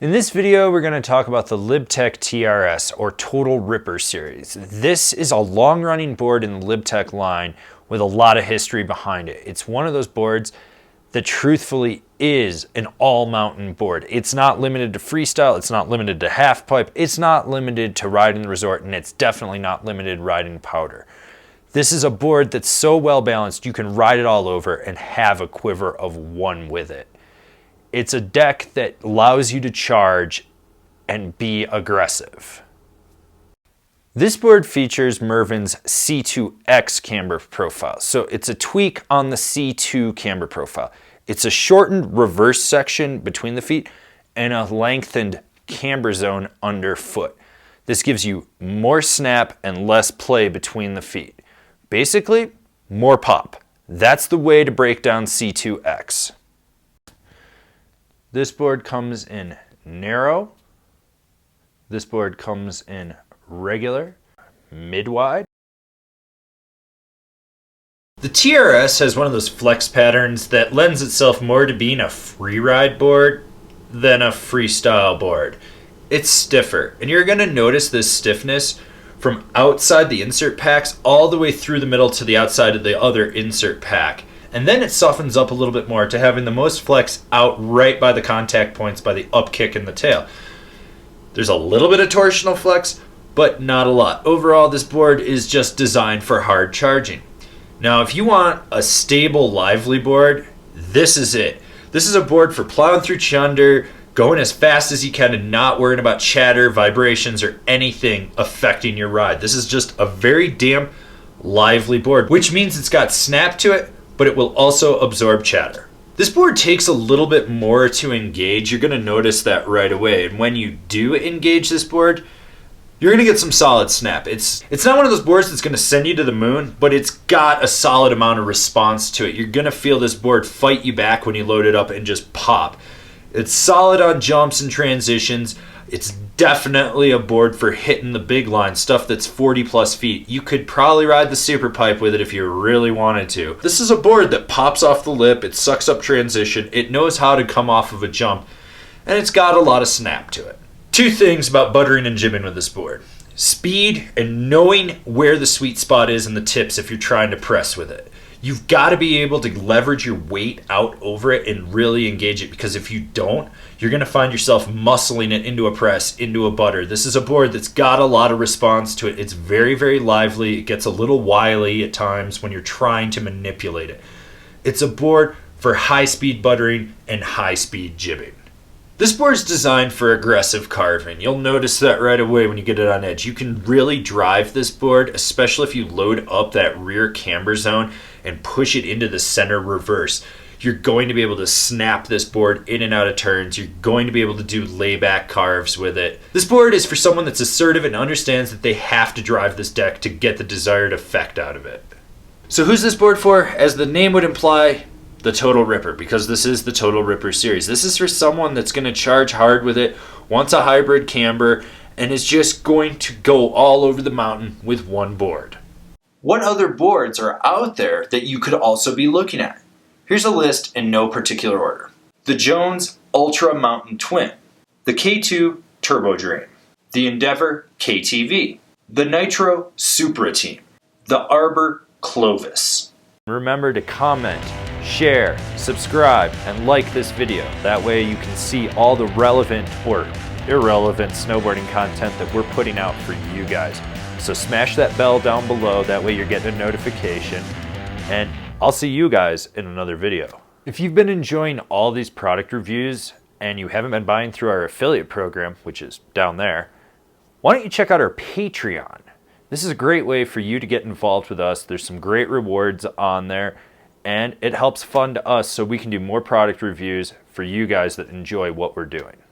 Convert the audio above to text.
In this video, we're going to talk about the Libtech TRS or Total Ripper series. This is a long-running board in the Libtech line with a lot of history behind it. It's one of those boards that truthfully is an all-mountain board. It's not limited to freestyle, it's not limited to half pipe, it's not limited to riding the resort, and it's definitely not limited riding powder. This is a board that's so well balanced you can ride it all over and have a quiver of one with it. It's a deck that allows you to charge and be aggressive. This board features Mervin's C2X camber profile. So it's a tweak on the C2 camber profile. It's a shortened reverse section between the feet and a lengthened camber zone underfoot. This gives you more snap and less play between the feet. Basically, more pop. That's the way to break down C2X. This board comes in narrow. This board comes in regular, mid-wide. The TRS has one of those flex patterns that lends itself more to being a free ride board than a freestyle board. It's stiffer, and you're going to notice this stiffness from outside the insert packs all the way through the middle to the outside of the other insert pack. And then it softens up a little bit more to having the most flex out right by the contact points by the up kick in the tail. There's a little bit of torsional flex, but not a lot. Overall, this board is just designed for hard charging. Now, if you want a stable, lively board, this is it. This is a board for plowing through chunder, going as fast as you can and not worrying about chatter, vibrations, or anything affecting your ride. This is just a very damn lively board, which means it's got snap to it, but it will also absorb chatter. This board takes a little bit more to engage. You're going to notice that right away. And when you do engage this board, you're going to get some solid snap. It's not one of those boards that's going to send you to the moon, but it's got a solid amount of response to it. You're going to feel this board fight you back when you load it up and just pop. It's solid on jumps and transitions. It's definitely a board for hitting the big line, stuff that's 40 plus feet. You could probably ride the super pipe with it if you really wanted to. This is a board that pops off the lip, it sucks up transition, it knows how to come off of a jump, and it's got a lot of snap to it. Two things about buttering and jibbing with this board. Speed and knowing where the sweet spot is in the tips if you're trying to press with it. You've got to be able to leverage your weight out over it and really engage it, because if you don't, you're going to find yourself muscling it into a press, into a butter. This is a board that's got a lot of response to it. It's very, very lively. It gets a little wily at times when you're trying to manipulate it. It's a board for high-speed buttering and high-speed jibbing. This board is designed for aggressive carving. You'll notice that right away when you get it on edge. You can really drive this board, especially if you load up that rear camber zone and push it into the center reverse. You're going to be able to snap this board in and out of turns. You're going to be able to do layback carves with it. This board is for someone that's assertive and understands that they have to drive this deck to get the desired effect out of it. So who's this board for? As the name would imply, the Total Ripper, because this is the Total Ripper series. This is for someone that's going to charge hard with it, wants a hybrid camber, and is just going to go all over the mountain with one board. What other boards are out there that you could also be looking at? Here's a list in no particular order. The Jones Ultra Mountain Twin, the K2 Turbo Dream, the Endeavor KTV, the Nitro Supra Team, the Arbor Clovis. Remember to comment, share, subscribe, and like this video. That way you can see all the relevant or irrelevant snowboarding content that we're putting out for you guys. So smash that bell down below, that way you're getting a notification, and I'll see you guys in another video. If you've been enjoying all these product reviews and you haven't been buying through our affiliate program, which is down there, why don't you check out our Patreon? This is a great way for you to get involved with us. There's some great rewards on there, and it helps fund us so we can do more product reviews for you guys that enjoy what we're doing.